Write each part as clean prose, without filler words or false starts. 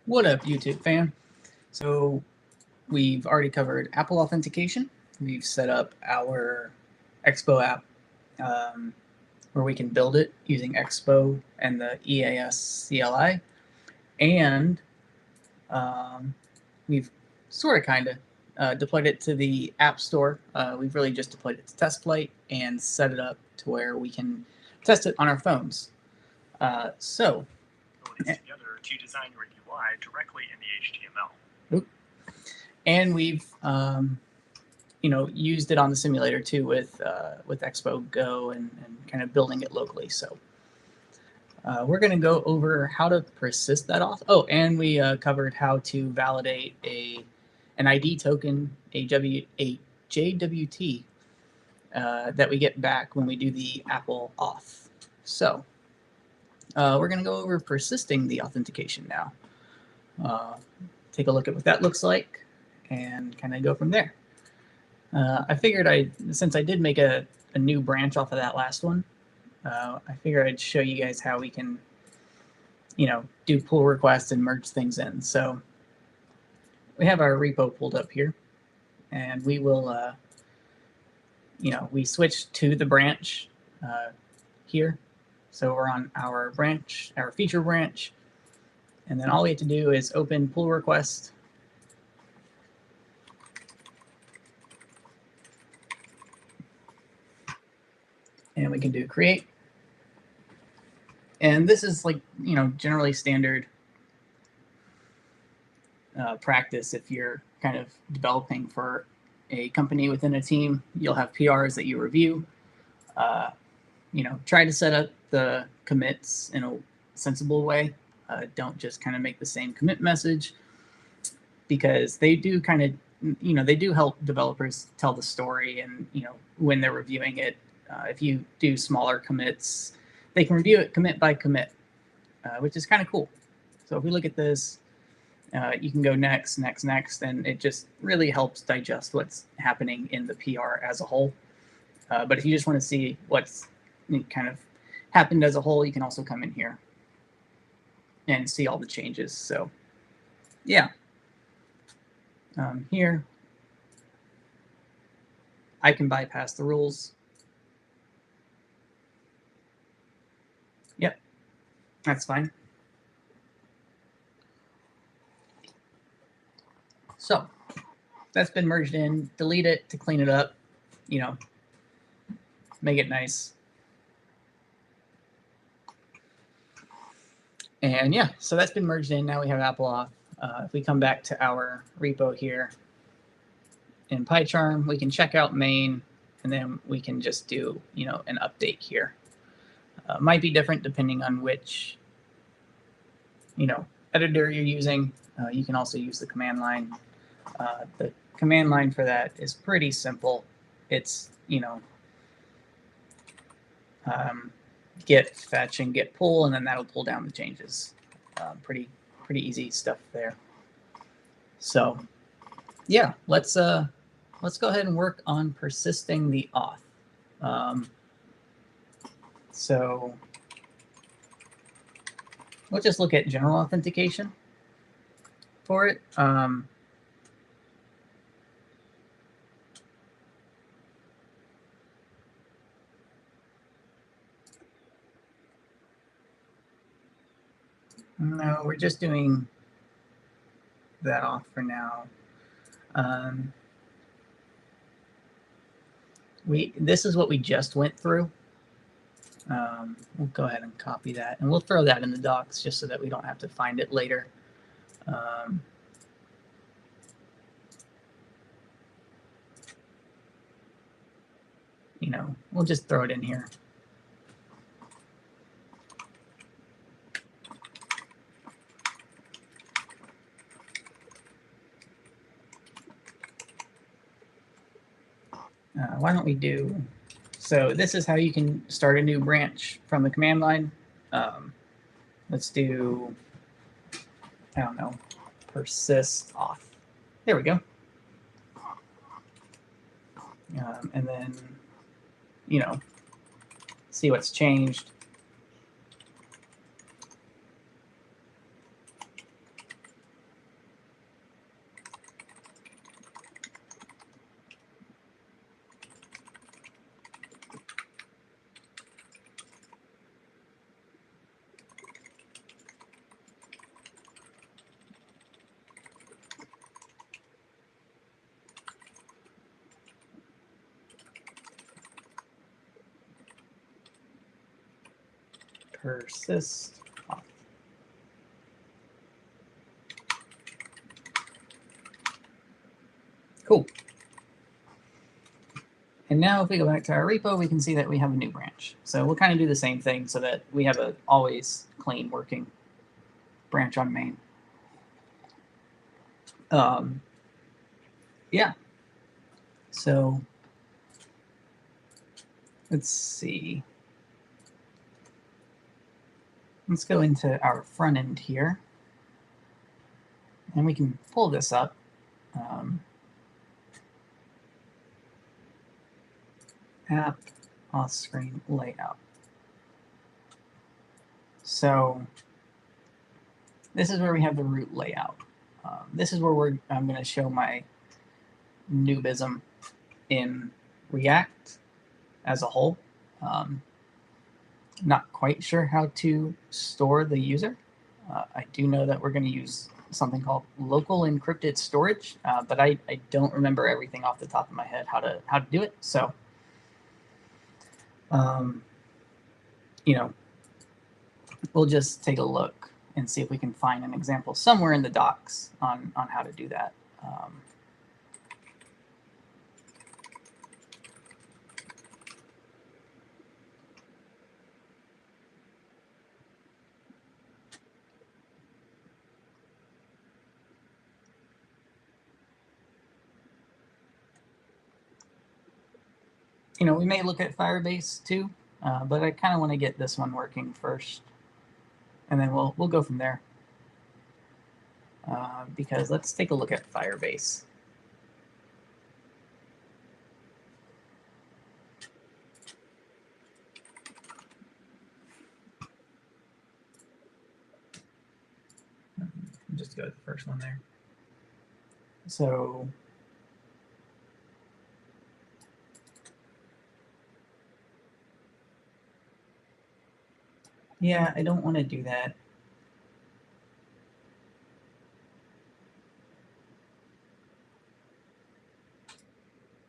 What up, YouTube fam? So we've already covered Apple authentication. We've set up our Expo app where we can build it using Expo and the EAS CLI. And we've sort of kind of deployed it to the App Store. We've really just deployed it to test flight and set it up to where we can test it on our phones. So together to design your UI directly in the HTML. And we've used it on the simulator too with Expo Go and kind of building it locally. So we're going to go over how to persist that auth. Oh, and we covered how to validate an ID token, a JWT that we get back when we do the Apple auth. So we're going to go over persisting the authentication now. Take a look at what that looks like and kind of go from there. I figured since I did make a new branch off of that last one, I figured I'd show you guys how we can, do pull requests and merge things in. So we have our repo pulled up here, and we will, we switch to the branch here. So we're on our branch, our feature branch, and then all we have to do is open pull request. And we can do create. And this is like, generally standard practice. If you're kind of developing for a company within a team, you'll have PRs that you review. Try to set up the commits in a sensible way. Don't just kind of make the same commit message, because they do kind of, they do help developers tell the story. And, when they're reviewing it, if you do smaller commits, they can review it commit by commit, which is kind of cool. So if we look at this, you can go next, next, next, and it just really helps digest what's happening in the PR as a whole. But if you just want to see what's kind of happened as a whole, you can also come in here and see all the changes. So yeah, here I can bypass the rules. Yep, that's fine. So that's been merged in. Delete it to clean it up, make it nice. And yeah, so that's been merged in. Now we have Apple auth. If we come back to our repo here in PyCharm, we can check out main, and then we can just do, an update here. Might be different depending on which, editor you're using. You can also use the command line. The command line for that is pretty simple. It's, get fetch and get pull, and then that'll pull down the changes. Pretty easy stuff there. So yeah, let's go ahead and work on persisting the auth. So we'll just look at general authentication for it. No, we're just doing that off for now. This is what we just went through. We'll go ahead and copy that, and we'll throw that in the docs just so that we don't have to find it later. We'll just throw it in here. Why don't we do, so this is how you can start a new branch from the command line. Let's do, I don't know, persist auth. There we go. And then, see what's changed. persist auth. Cool. And now if we go back to our repo, we can see that we have a new branch. So we'll kind of do the same thing so that we have a always clean working branch on main. Yeah. So let's see. Let's go into our front end here. And we can pull this up. App auth screen layout. So this is where we have the root layout. This is where I'm going to show my noobism in React as a whole. Not quite sure how to store the user. I do know that we're going to use something called local encrypted storage, but I don't remember everything off the top of my head how to do it. So, we'll just take a look and see if we can find an example somewhere in the docs on how to do that. We may look at Firebase too, but I kind of want to get this one working first, and then we'll go from there. Because let's take a look at Firebase. Just go to the first one there. So yeah, I don't want to do that.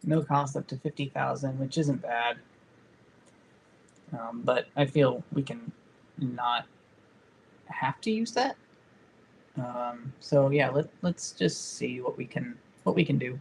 No cost up to 50,000, which isn't bad. But I feel we can not have to use that. So yeah, let's just see what we can do.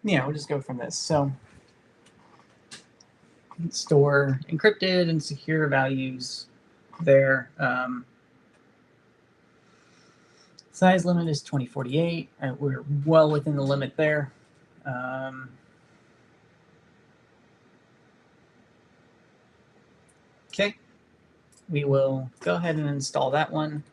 Yeah, we'll just go from this. So store encrypted and secure values there. Size limit is 2048. We're well within the limit there. Okay, we will go ahead and install that one.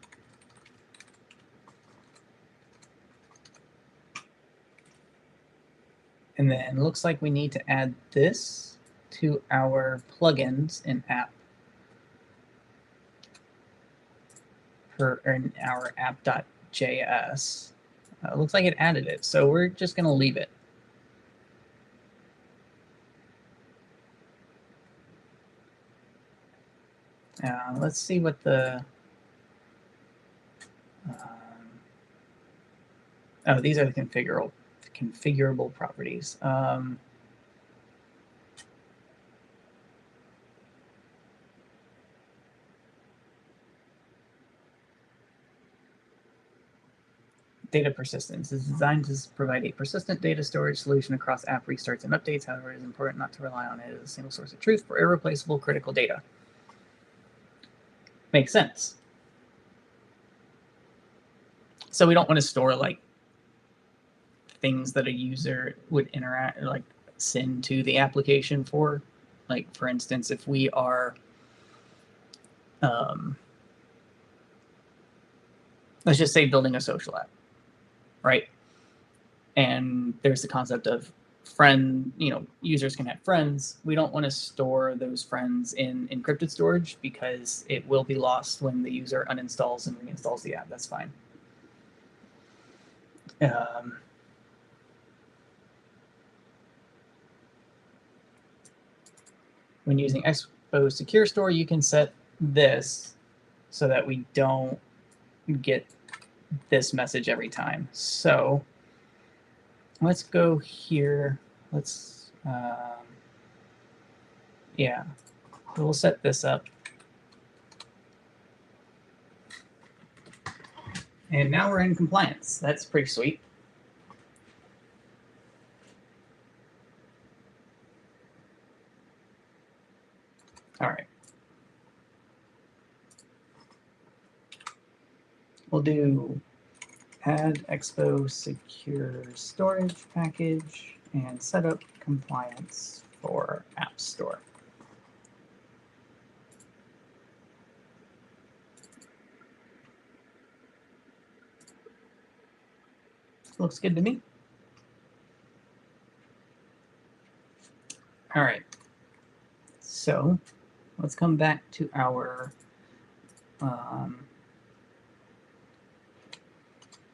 And then it looks like we need to add this to our plugins in app in our app.js. Looks like it added it, so we're just going to leave it. Let's see what the... oh, these are the configurable properties. Data persistence is designed to provide a persistent data storage solution across app restarts and updates. However, it is important not to rely on it as a single source of truth for irreplaceable critical data. Makes sense. So we don't want to store like things that a user would interact, like send to the application for. Like, for instance, if we are, let's just say building a social app, right? And there's the concept of users can have friends. We don't want to store those friends in encrypted storage because it will be lost when the user uninstalls and reinstalls the app. That's fine. When using Expo Secure Store, you can set this so that we don't get this message every time. So let's go here. Let's, yeah, we'll set this up. And now we're in compliance. That's pretty sweet. All right. We'll do add Expo Secure Storage package and set up compliance for App Store. Looks good to me. All right. So let's come back to our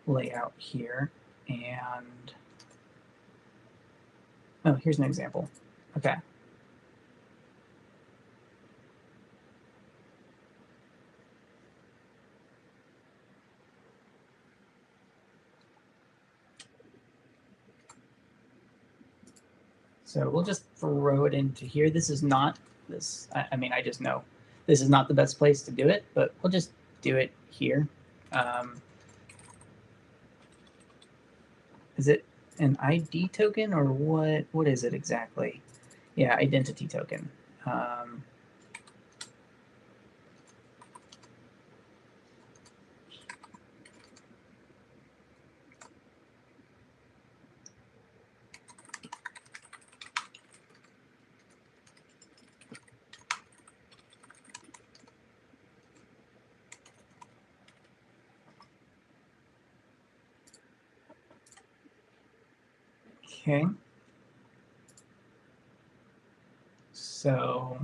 layout here. And oh, here's an example. Okay. So we'll just throw it into here. This is not this. I mean, I just know this is not the best place to do it, but we'll just do it here. Is it an ID token or what? What is it exactly? Yeah, identity token. Okay. So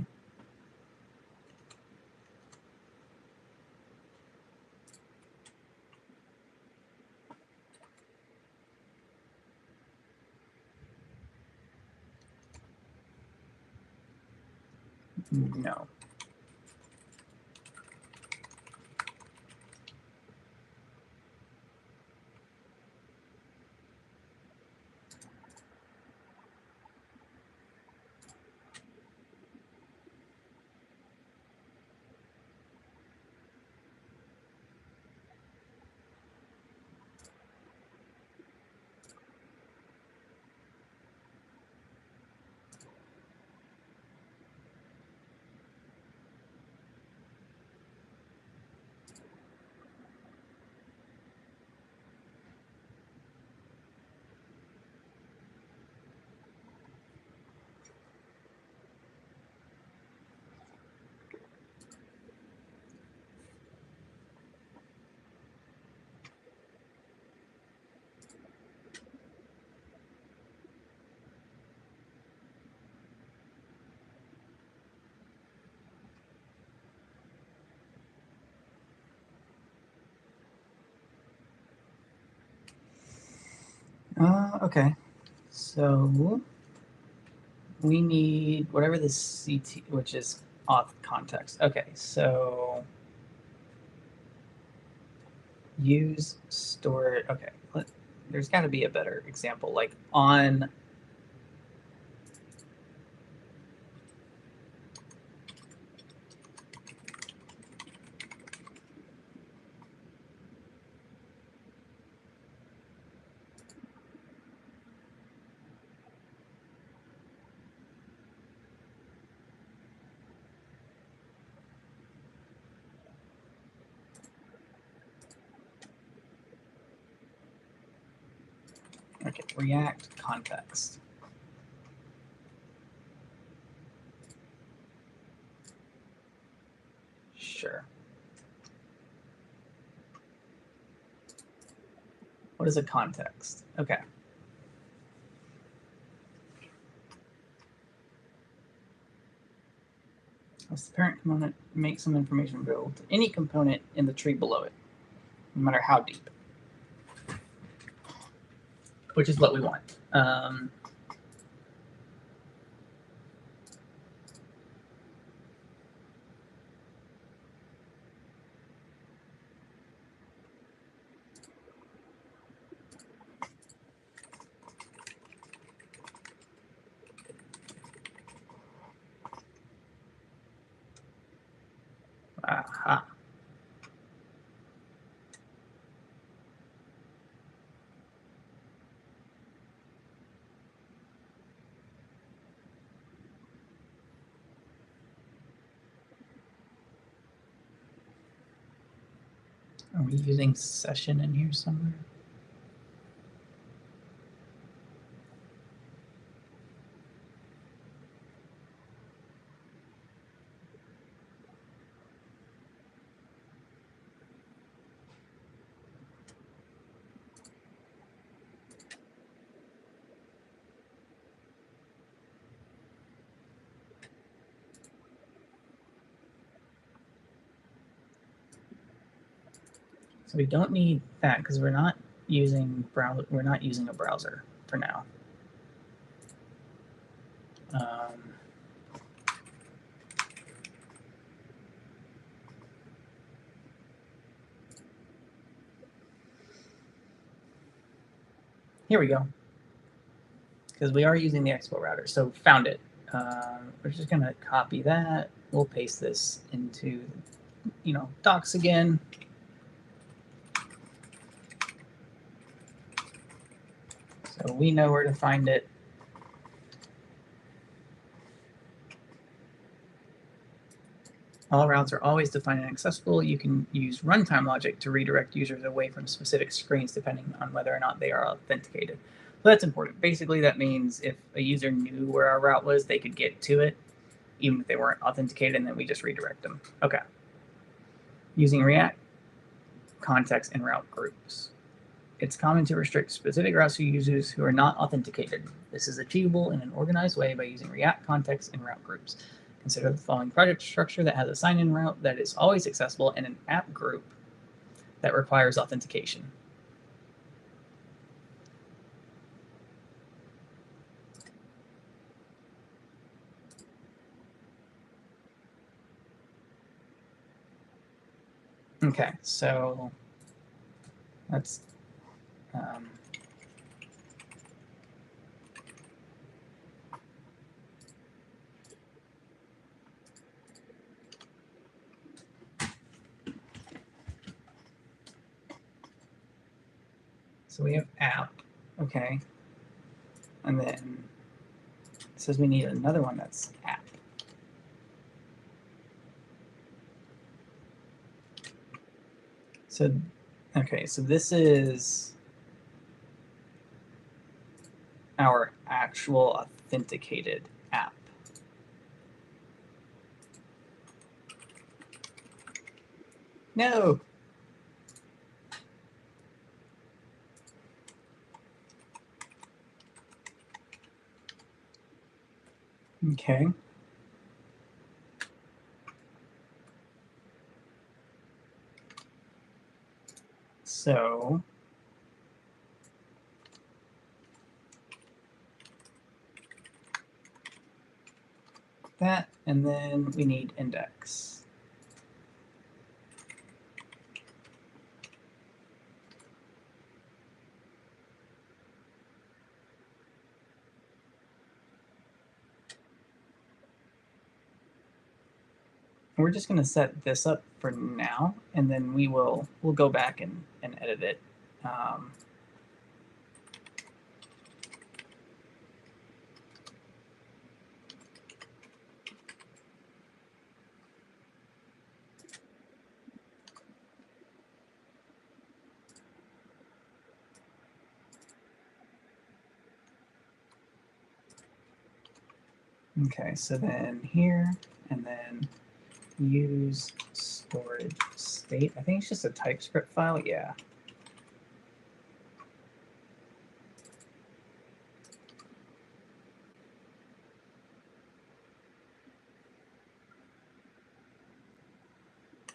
no. Okay. So we need whatever the CT, which is auth context. Okay, so use store. Okay, there's got to be a better example, like on. Okay, React context. Sure. What is a context? Okay. Unless the parent component makes some information available to any component in the tree below it, no matter how deep, which is what we want. Aha. Are we using session in here somewhere? So we don't need that because we're not using a browser for now. Here we go. Because we are using the Expo router. So found it. We're just going to copy that. We'll paste this into, docs again. So we know where to find it. All routes are always defined and accessible. You can use runtime logic to redirect users away from specific screens depending on whether or not they are authenticated. So that's important. Basically, that means if a user knew where our route was, they could get to it, even if they weren't authenticated, and then we just redirect them. Okay. Using React, context, and route groups. It's common to restrict specific routes to users who are not authenticated. This is achievable in an organized way by using React context and route groups. Consider the following project structure that has a sign-in route that is always accessible and an app group that requires authentication. Okay, so let's so we have app, okay, and then it says we need another one that's app. So, okay, so this is our actual authenticated app. No. Okay. So that, and then we need index. We're just going to set this up for now, and then we'll go back and edit it. Okay, so then here, and then use storage state. I think it's just a TypeScript file. Yeah.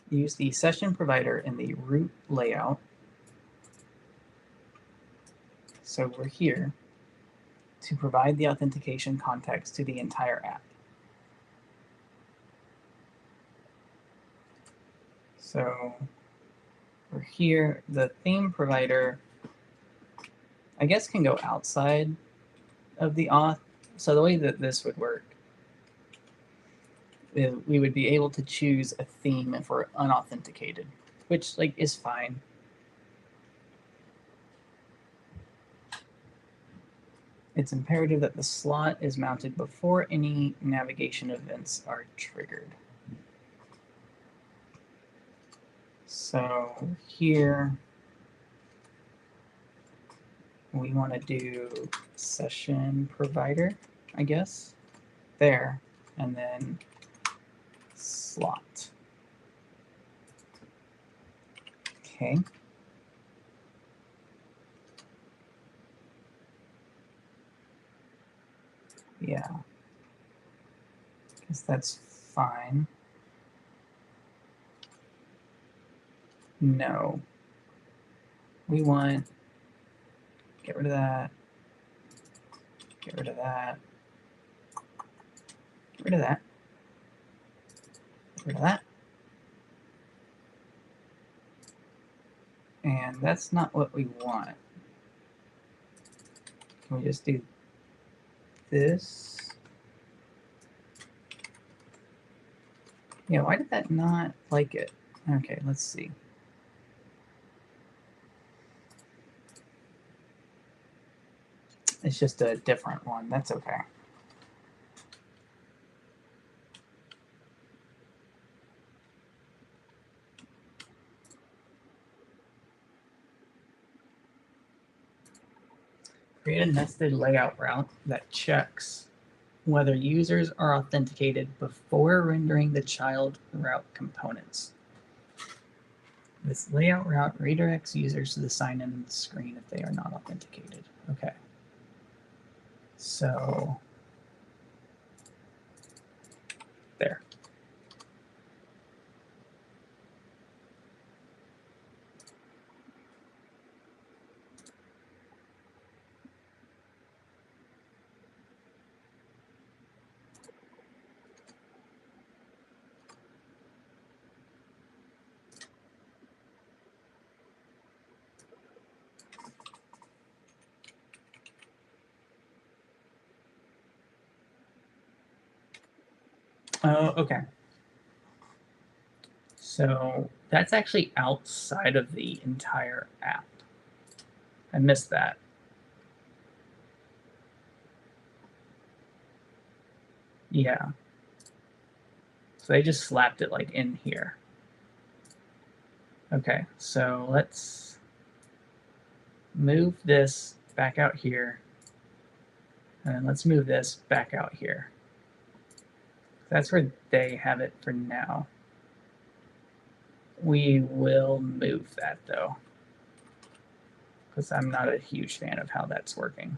use the session provider in the root layout. So we're here to provide the authentication context to the entire app. So we're here, the theme provider, I guess, can go outside of the auth. So the way that this would work is we would be able to choose a theme if we're unauthenticated, which like is fine. It's imperative that the slot is mounted before any navigation events are triggered. So here we want to do session provider, I guess, there, and then slot. Okay. Yeah. Guess that's fine. No. We want, get rid of that, get rid of that, get rid of that, get rid of that. And that's not what we want. Can we just do this? Yeah, why did that not like it? Okay, let's see. It's just a different one. That's okay. Create a nested layout route that checks whether users are authenticated before rendering the child route components. This layout route redirects users to the sign-in screen if they are not authenticated. Okay. So there. Oh, okay. So that's actually outside of the entire app. I missed that. Yeah. So they just slapped it like in here. Okay, so let's move this back out here. And let's move this back out here. That's where they have it for now. We will move that though, because I'm not a huge fan of how that's working.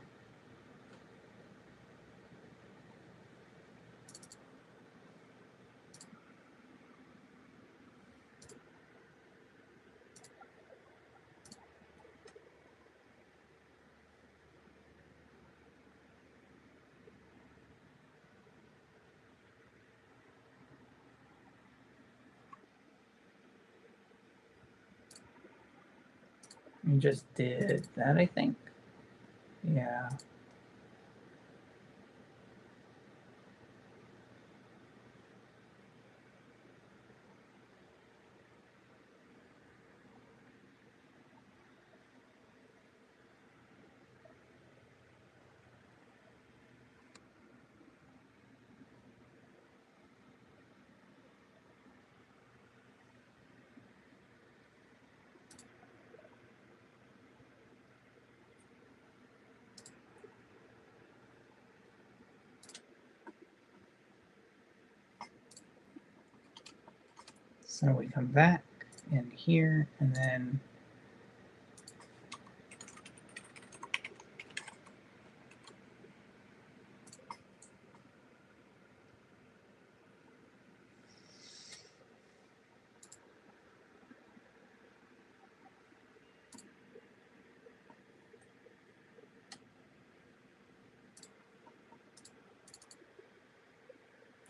We just did that, I think. Yeah. So we come back in here and then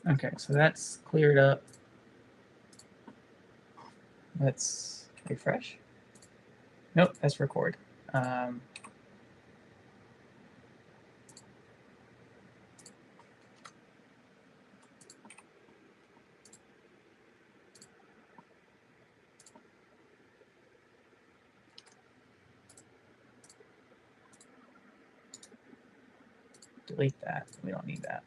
Okay, so that's cleared up. Let's refresh. Nope, that's record. Delete that. We don't need that.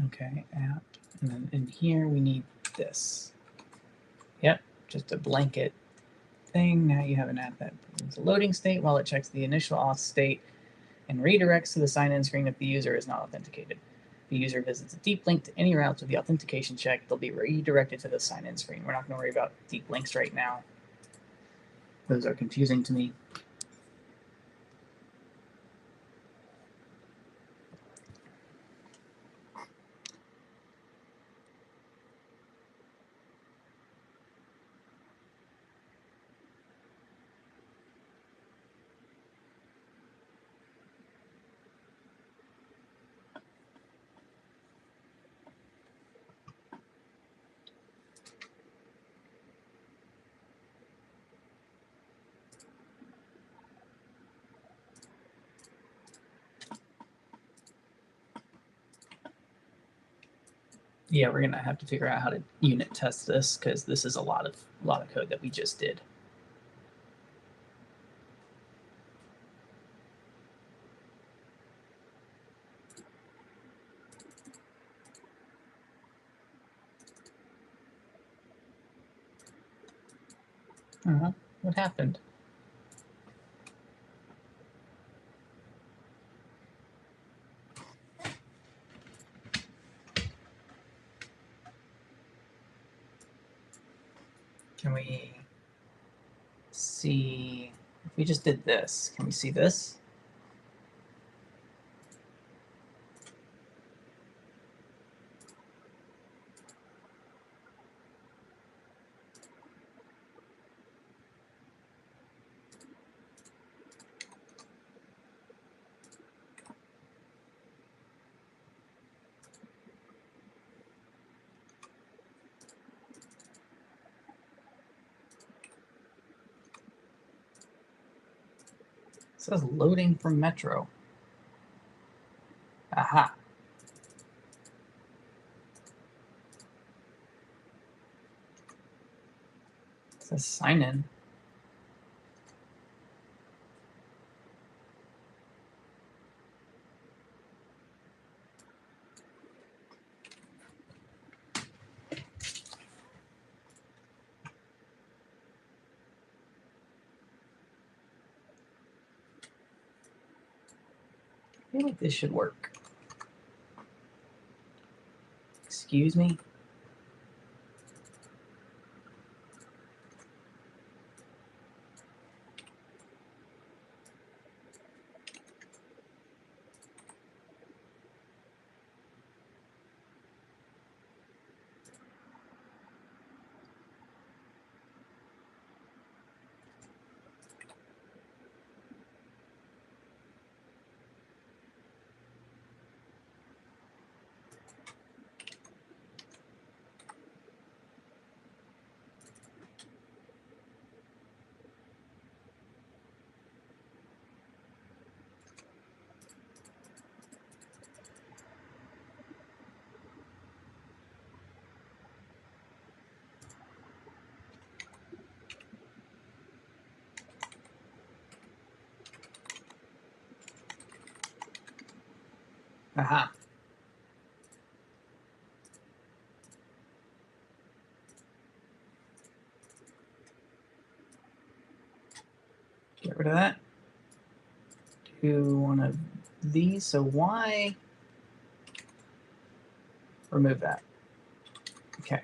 Okay, app. And then in here we need this. Yep, just a blanket thing. Now you have an app that is a loading state while it checks the initial auth state and redirects to the sign-in screen if the user is not authenticated. If the user visits a deep link to any route with the authentication check, they'll be redirected to the sign-in screen. We're not going to worry about deep links right now. Those are confusing to me. Yeah, we're gonna have to figure out how to unit test this because this is a lot of code that we just did. What happened? Can we see if we just did this? Can we see this? It says loading from Metro. Aha. It says sign in. I feel like this should work. Excuse me? Aha. Get rid of that. Do one of these. So why remove that? Okay.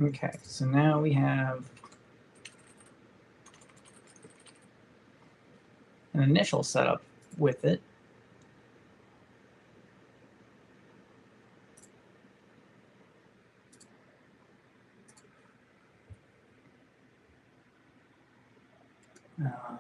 Okay, so now we have an initial setup with it. Um,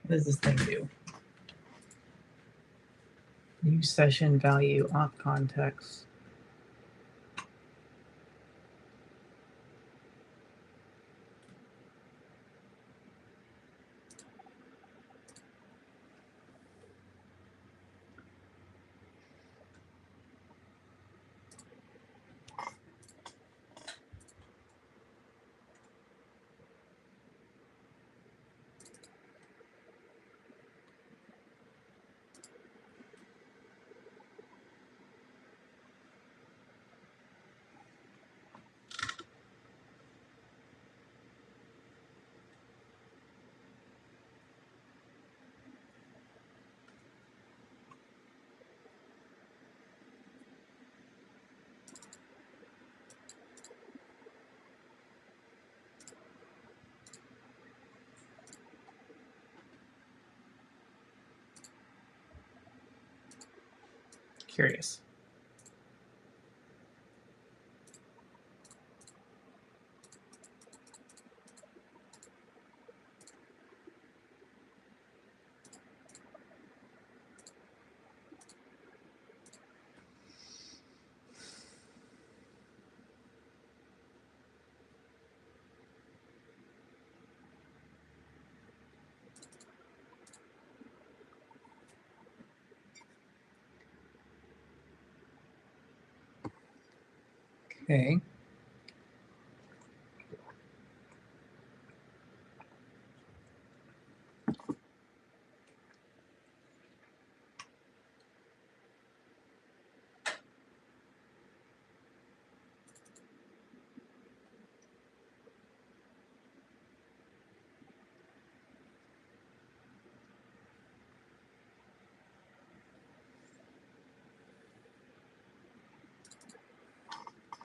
what does this thing do? New session value auth context. Curious. Okay.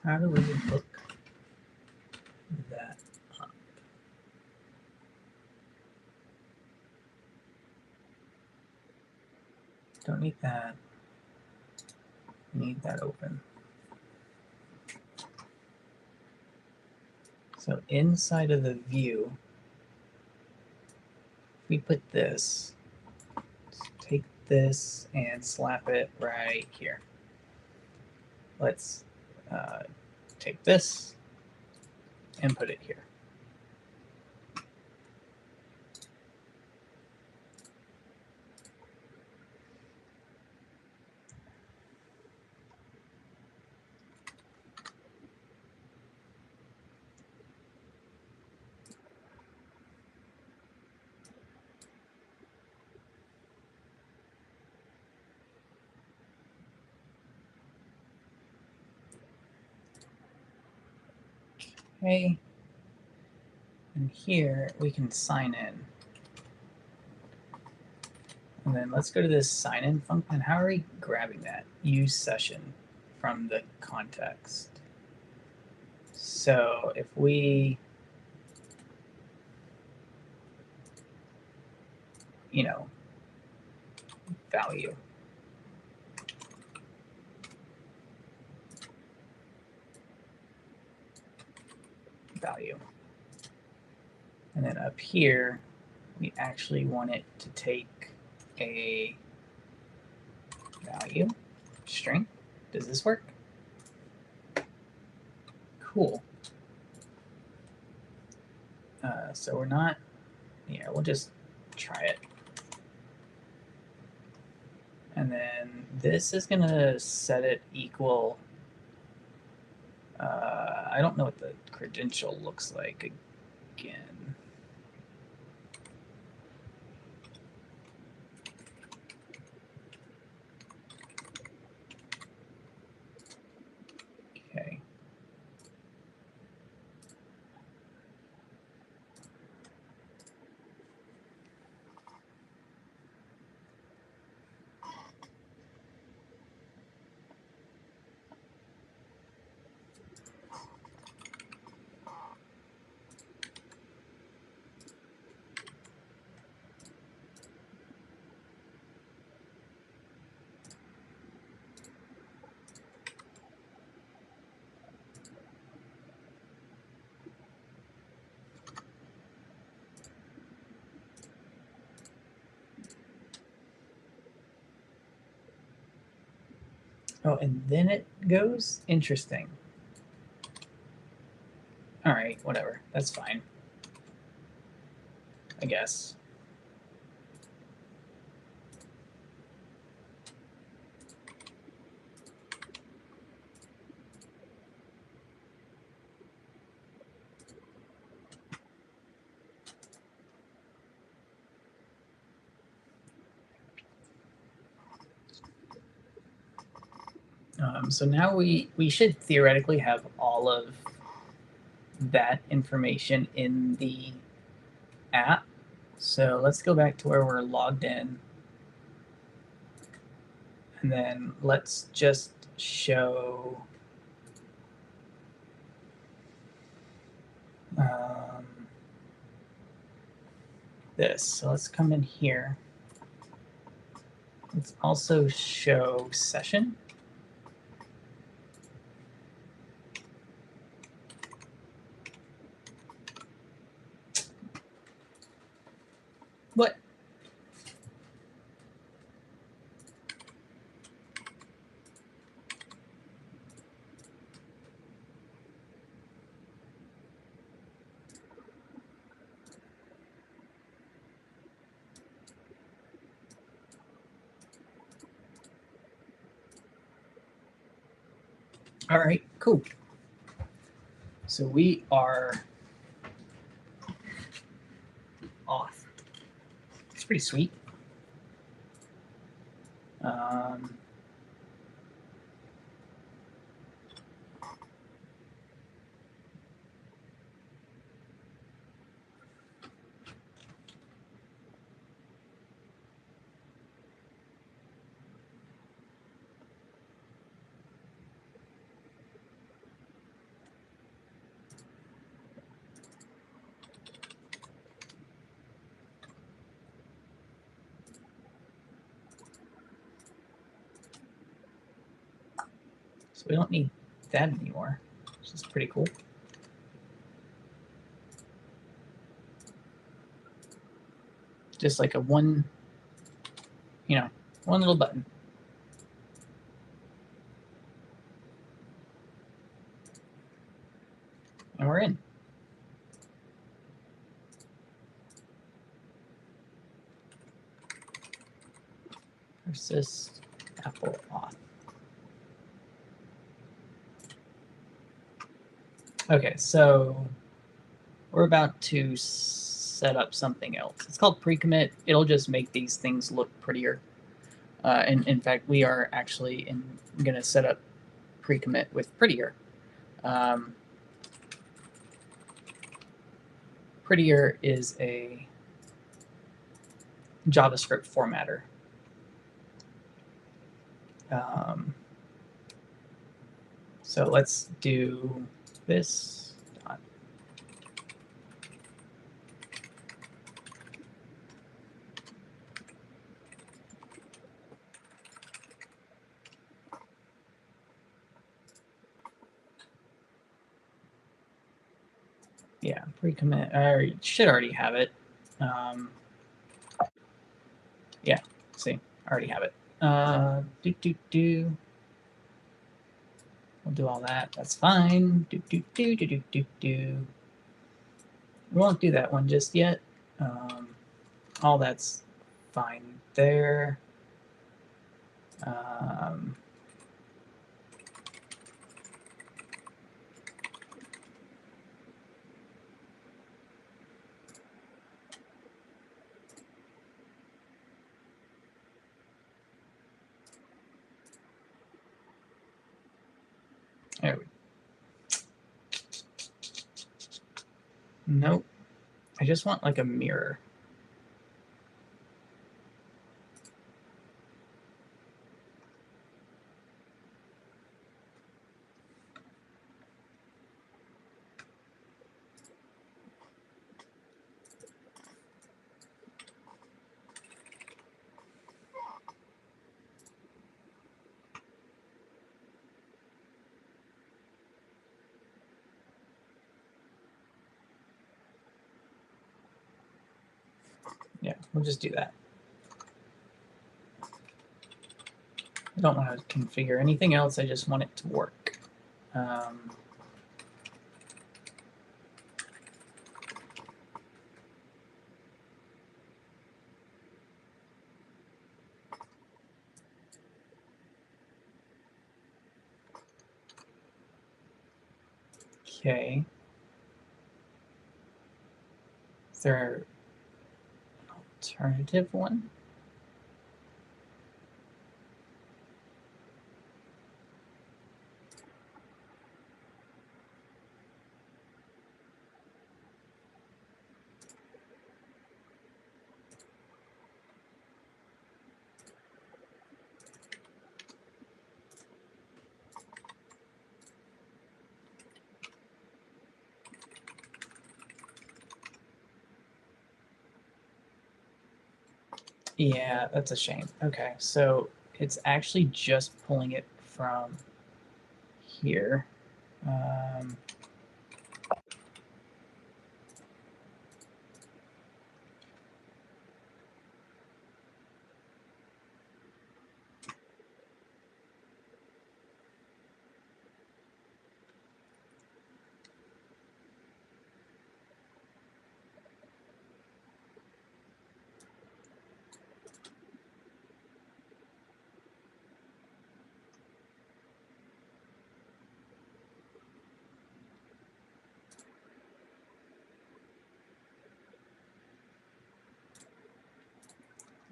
How do we hook that up? Don't need that. Need that open. So inside of the view, we put this, take this and slap it right here. Let's take this and put it here. Okay. And here we can sign in. And then let's go to this sign in function. How are we grabbing that? Use session from the context. So if we, value. And then up here, we actually want it to take a value string. Does this work? Cool. So we're not, we'll just try it. And then this is going to set it equal. I don't know what the credential looks like again. Okay. Oh, and then it goes? Interesting. All right, whatever. That's fine. I guess. So now we should theoretically have all of that information in the app. So let's go back to where we're logged in. And then let's just show this. So let's come in here. Let's also show session. What? All right, cool. So we are auth. It's pretty sweet. So we don't need that anymore, which is pretty cool. Just like a one little button. And we're in. Persist Apple Auth. Okay, so we're about to set up something else. It's called pre-commit. It'll just make these things look prettier. And in fact, we are actually going to set up pre-commit with prettier. prettier is a JavaScript formatter. So let's do this. Yeah, pre-commit, or should already have it. Yeah, see, I already have it. We'll do all that. That's fine. We won't do that one just yet. All that's fine there. There we go. Nope. I just want like a mirror. Yeah, we'll just do that. I don't want to configure anything else. I just want it to work. Okay. Is there an alternative one? Yeah, that's a shame. Okay, so it's actually just pulling it from here.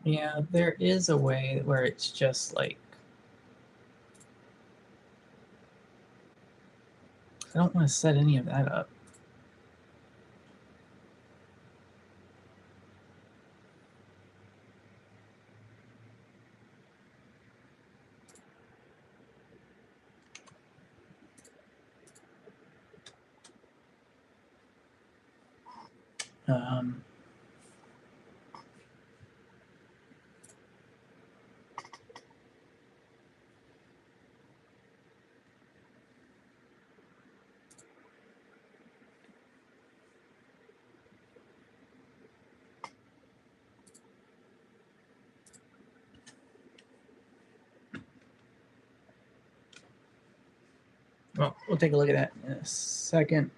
Yeah, there is a way where it's just like, I don't want to set any of that up. Um, well, we'll take a look at that in a second.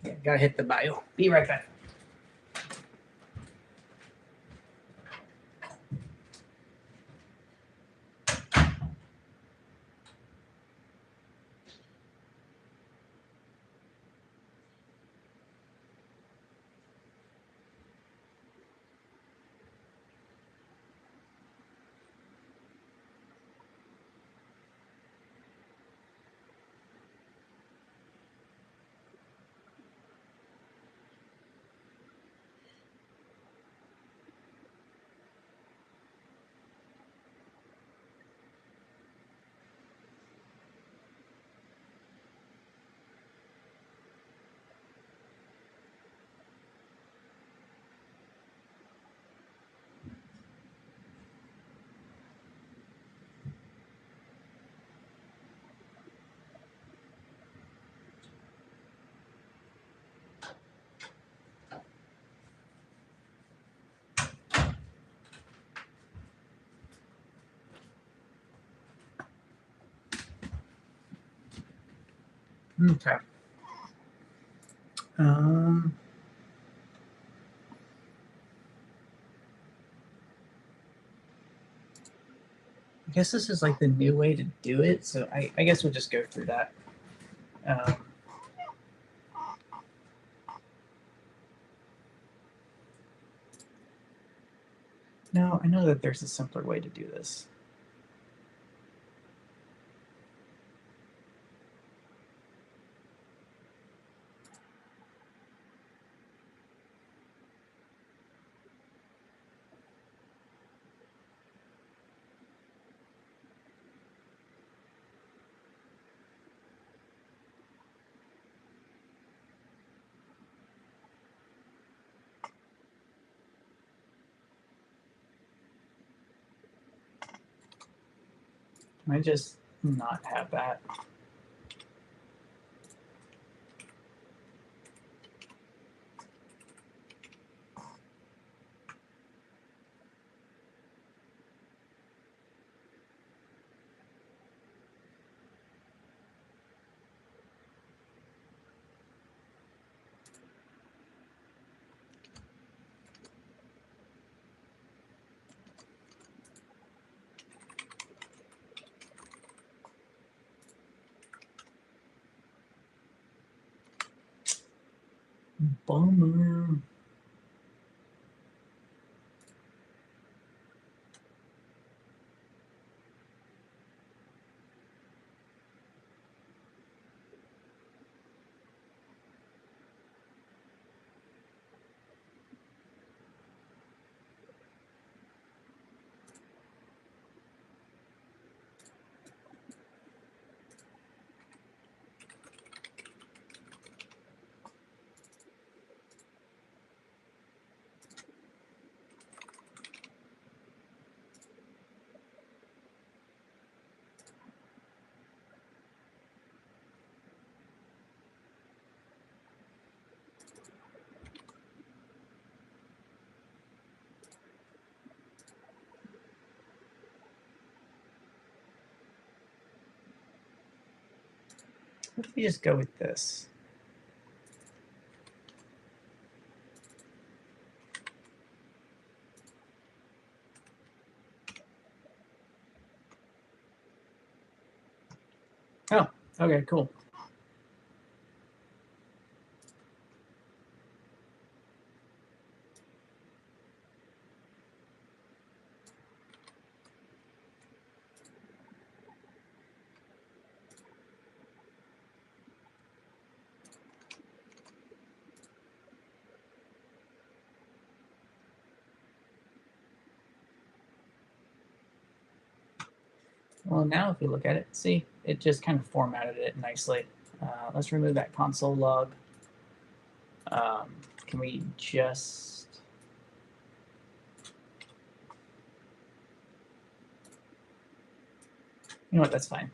Yeah, gotta hit the bio. Be right back. Okay. I guess this is like the new way to do it, so I guess we'll just go through that. No, I know that there's a simpler way to do this. Can I just not have that? Bummer. What if we just go with this? Oh, okay, cool. Well, now if you look at it, see, it just kind of formatted it nicely. Let's remove that console log. Can we just... You know what, that's fine.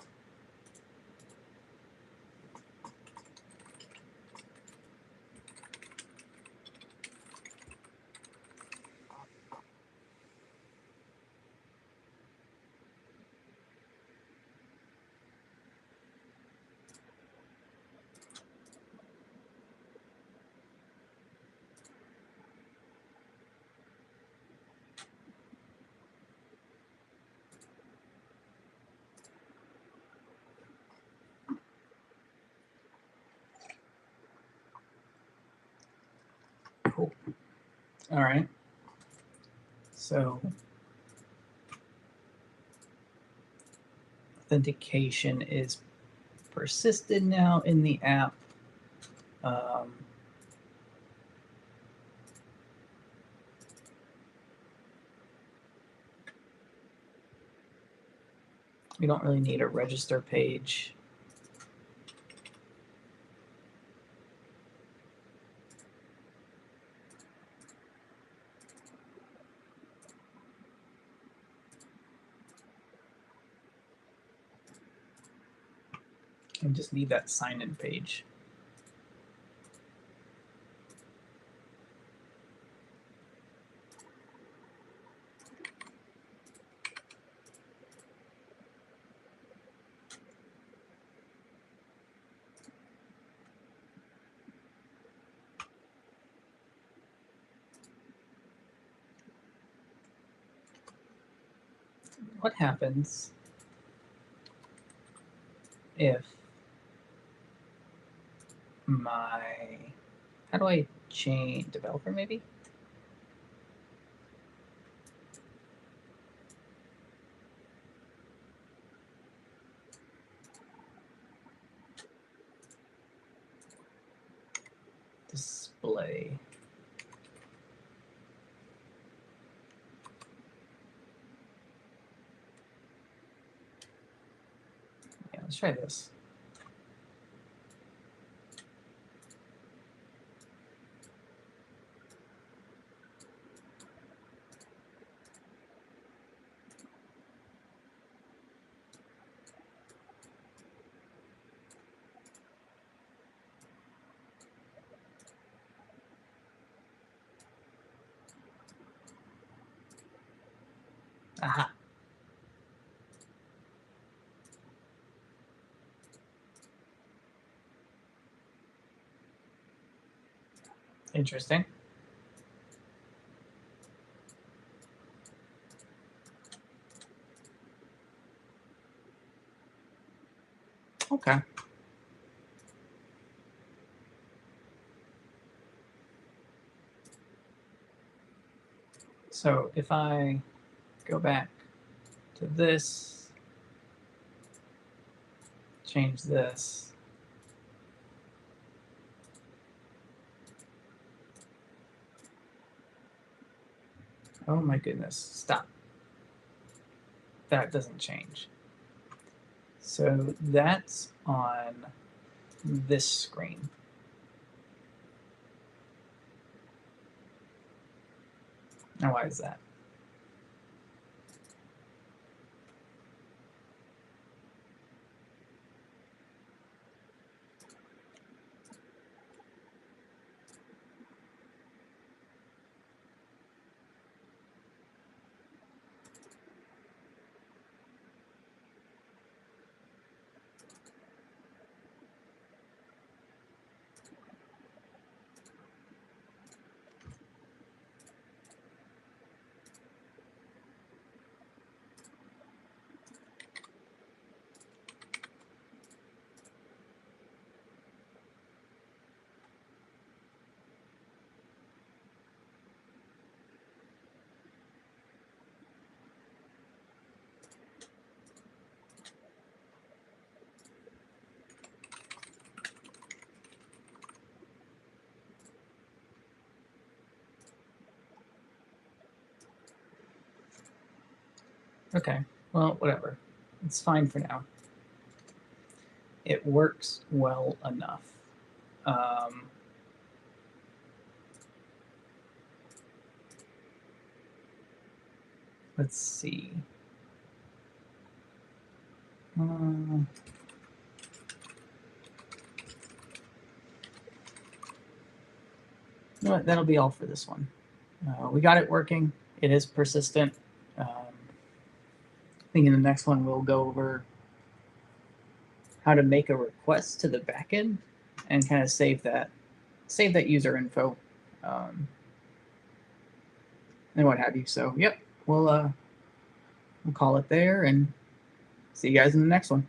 Cool. All right. So authentication is persisted now in the app. We don't really need a register page. We just need that sign-in page. what happens if how do I change developer maybe? Display. Yeah, let's try this. Aha. Interesting. Okay. So if I go back to this, change this. Oh my goodness, stop. That doesn't change. So that's on this screen. Now why is that? Okay, well, whatever. It's fine for now. It works well enough. Let's see. You know what? That'll be all for this one. We got it working. It is persistent. I think in the next one we'll go over how to make a request to the backend and kind of save that user info and what have you. So, yep, we'll call it there and see you guys in the next one.